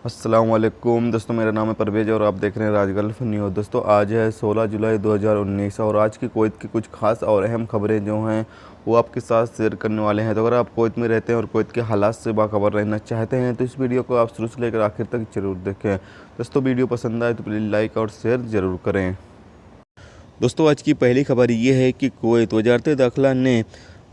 अस्सलाम वालेकुम दोस्तों, मेरा नाम है परवेज़ और आप देख रहे हैं राजगल्फ न्यूज़। दोस्तों आज है 16 जुलाई 2019 और आज की कुवैत की कुछ खास और अहम खबरें जो हैं वो आपके साथ शेयर करने वाले हैं। तो अगर आप कुवैत में रहते हैं और कुवैत के हालात से बाखबर रहना चाहते हैं तो इस वीडियो को आप शुरू से लेकर आखिर तक जरूर देखें। दोस्तों वीडियो पसंद आए तो प्लीज़ लाइक और शेयर ज़रूर करें। दोस्तों आज की पहली खबर ये है कि कुवैत वजारत दाखिला ने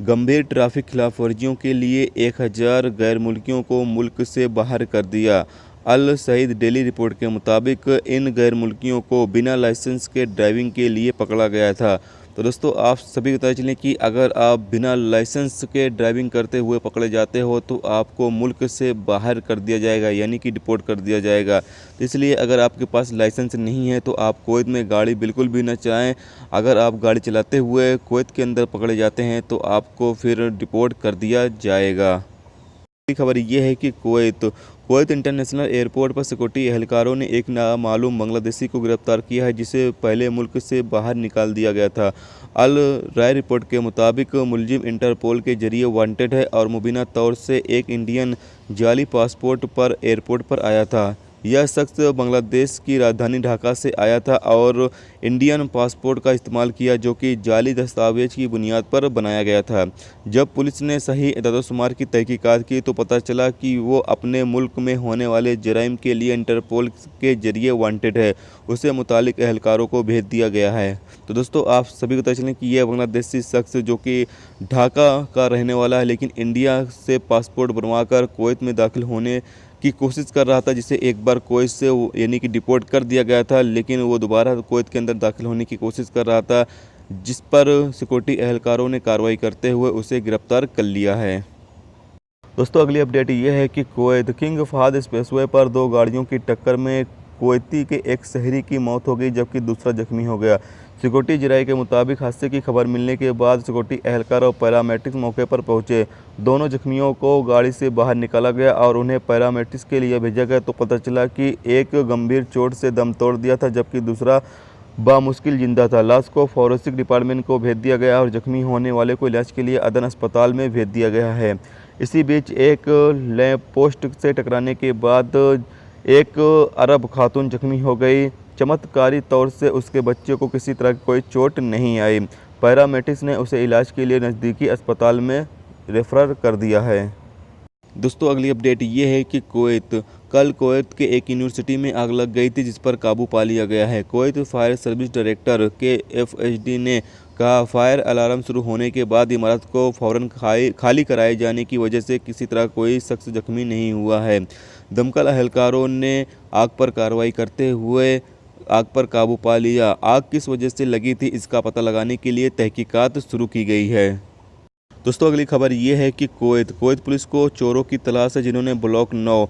गंभीर ट्रैफिक खिलाफ वर्जियों के लिए 1000 गैर मुल्कियों को मुल्क से बाहर कर दिया। अल सईद डेली रिपोर्ट के मुताबिक इन गैर मुल्कियों को बिना लाइसेंस के ड्राइविंग के लिए पकड़ा गया था। तो दोस्तों आप सभी पता चलें कि अगर आप बिना लाइसेंस के ड्राइविंग करते हुए पकड़े जाते हो तो आपको मुल्क से बाहर कर दिया जाएगा, यानी कि डिपोर्ट कर दिया जाएगा। तो इसलिए अगर आपके पास लाइसेंस नहीं है तो आप कुवैत में गाड़ी बिल्कुल भी ना चलाएं। अगर आप गाड़ी चलाते हुए कुवैत के अंदर पकड़े जाते हैं तो आपको फिर डिपोर्ट कर दिया जाएगा। अगली खबर यह है कि कुवैत इंटरनेशनल एयरपोर्ट पर सिक्योरिटी एहलकारों ने एक नामालूम बांग्लादेशी को गिरफ्तार किया है जिसे पहले मुल्क से बाहर निकाल दिया गया था। अल राय रिपोर्ट के मुताबिक मुलजिम इंटरपोल के जरिए वांटेड है और मुबीना तौर से एक इंडियन जाली पासपोर्ट पर एयरपोर्ट पर आया था। यह शख्स बांग्लादेश की राजधानी ढाका से आया था और इंडियन पासपोर्ट का इस्तेमाल किया जो कि जाली दस्तावेज की बुनियाद पर बनाया गया था। जब पुलिस ने सही इदाद-ओ-शुमार की तहकीकात की तो पता चला कि वो अपने मुल्क में होने वाले जराइम के लिए इंटरपोल के जरिए वांटेड है। उसे मुतालिक एहलकारों को भेज दिया गया है। तो दोस्तों आप सभी को पता चलें कि यह बांग्लादेशी शख्स जो कि ढाका का रहने वाला है लेकिन इंडिया से पासपोर्ट बनवा कर कुवैत में दाखिल होने की कोशिश कर रहा था, जिसे एक बार कुवैत से यानी कि डिपोर्ट कर दिया गया था, लेकिन वो दोबारा कुवैत के अंदर दाखिल होने की कोशिश कर रहा था, जिस पर सिक्योरिटी एहलकारों ने कार्रवाई करते हुए उसे गिरफ्तार कर लिया है। दोस्तों अगली अपडेट ये है कि कुवैत किंग फहद एक्सप्रेसवे पर दो गाड़ियों की टक्कर में कुवैती के एक शहरी की मौत हो गई जबकि दूसरा जख्मी हो गया। सिक्योरिटी जराये के मुताबिक हादसे की खबर मिलने के बाद सिक्योरिटी एहलकार और पैरामेडिक्स मौके पर पहुंचे। दोनों जख्मियों को गाड़ी से बाहर निकाला गया और उन्हें पैरामेडिक्स के लिए भेजा गया तो पता चला कि एक गंभीर चोट से दम तोड़ दिया था जबकि दूसरा बामुश्किल जिंदा था। लाश को फॉरेंसिक डिपार्टमेंट को भेज दिया गया और जख्मी होने वाले को इलाज के लिए अदन अस्पताल में भेज दिया गया है। इसी बीच एक लैंप पोस्ट से टकराने के बाद एक अरब खातून जख्मी हो गई। चमत्कारी तौर से उसके बच्चे को किसी तरह की कोई चोट नहीं आई। पैरामेडिक्स ने उसे इलाज के लिए नज़दीकी अस्पताल में रेफर कर दिया है। दोस्तों अगली अपडेट ये है कि कल कुवैत के एक यूनिवर्सिटी में आग लग गई थी जिस पर काबू पा लिया गया है। Kuwait fire service director KFHD ने कहा फायर अलार्म शुरू होने के बाद इमारत को फौरन खाली कराए जाने की वजह से किसी तरह कोई शख्स जख्मी नहीं हुआ है। दमकल एहलकारों ने आग पर कार्रवाई करते हुए आग पर काबू पा लिया। आग किस वजह से लगी थी इसका पता लगाने के लिए तहकीकात शुरू की गई है। दोस्तों अगली खबर ये है कि कुवैत पुलिस को चोरों की तलाश है जिन्होंने ब्लॉक 9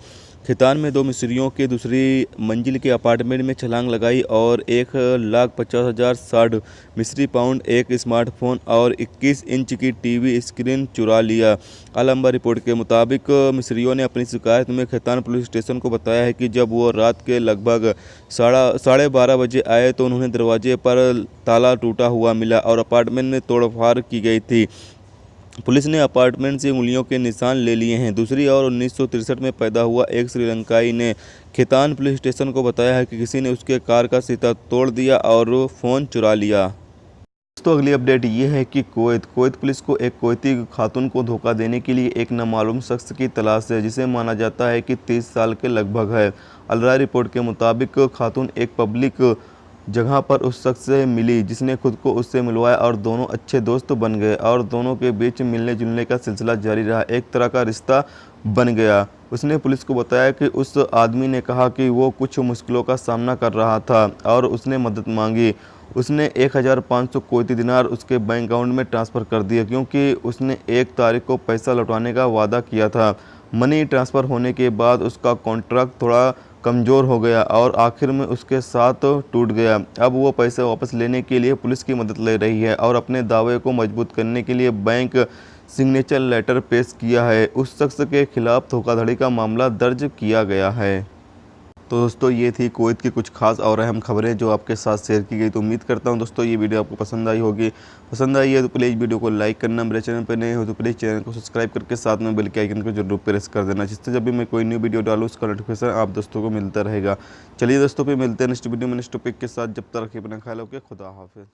खितान में 2 मिस्रियों के दूसरी मंजिल के अपार्टमेंट में छलांग लगाई और 1,50,060 मिस्री पाउंड, एक स्मार्टफोन और 21 इंच की टीवी स्क्रीन चुरा लिया। आलमबा रिपोर्ट के मुताबिक मिस्रियों ने अपनी शिकायत में खितान पुलिस स्टेशन को बताया है कि जब वो रात के लगभग 12:30 बजे आए तो उन्होंने दरवाजे पर ताला टूटा हुआ मिला और अपार्टमेंट में तोड़फाड़ की गई थी। पुलिस ने अपार्टमेंट से उंगलियों के निशान ले लिए हैं। दूसरी ओर 1963 में पैदा हुआ एक श्रीलंकाई ने खितान पुलिस स्टेशन को बताया है कि किसी ने उसके कार का शीशा तोड़ दिया और फ़ोन चुरा लिया। दोस्तों अगली अपडेट ये है कि कुवैत पुलिस को एक कुवैती खातून को धोखा देने के लिए एक नामालूम शख्स की तलाश है जिसे माना जाता है कि 30 साल के लगभग है। अल राय रिपोर्ट के मुताबिक खातून एक पब्लिक जगह पर उस शख्स से मिली जिसने खुद को उससे मिलवाया और दोनों अच्छे दोस्त बन गए और दोनों के बीच मिलने जुलने का सिलसिला जारी रहा। एक तरह का रिश्ता बन गया। उसने पुलिस को बताया कि उस आदमी ने कहा कि वो कुछ मुश्किलों का सामना कर रहा था और उसने मदद मांगी। उसने 1,500 कुवैती दिनार उसके बैंक अकाउंट में ट्रांसफ़र कर दिए क्योंकि उसने 1 तारीख को पैसा लौटाने का वादा किया था। मनी ट्रांसफ़र होने के बाद उसका कॉन्ट्रैक्ट थोड़ा कमज़ोर हो गया और आखिर में उसके साथ टूट गया। अब वो पैसे वापस लेने के लिए पुलिस की मदद ले रही है और अपने दावे को मजबूत करने के लिए बैंक सिग्नेचर लेटर पेश किया है। उस शख्स के खिलाफ धोखाधड़ी का मामला दर्ज किया गया है। तो दोस्तों ये थी कुवैत की कुछ खास और अहम खबरें जो आपके साथ शेयर की गई। तो उम्मीद करता हूँ दोस्तों ये वीडियो आपको पसंद आई होगी। पसंद आई है तो प्लीज़ वीडियो को लाइक करना, मेरे चैनल पर नए हो तो प्लीज़ चैनल को सब्सक्राइब करके साथ में बेल के आइकन को जरूर प्रेस कर देना, जिससे जब भी मैं कोई न्यू वीडियो डालूँ उसका नोटिफिकेशन आप दोस्तों को मिलता रहेगा। चलिए दोस्तों फिर मिलते हैं नेक्स्ट वीडियो में नेक्स्ट टॉपिक के साथ। जब तक रखिए अपना ख्याल, ओके, खुदा हाफिज़।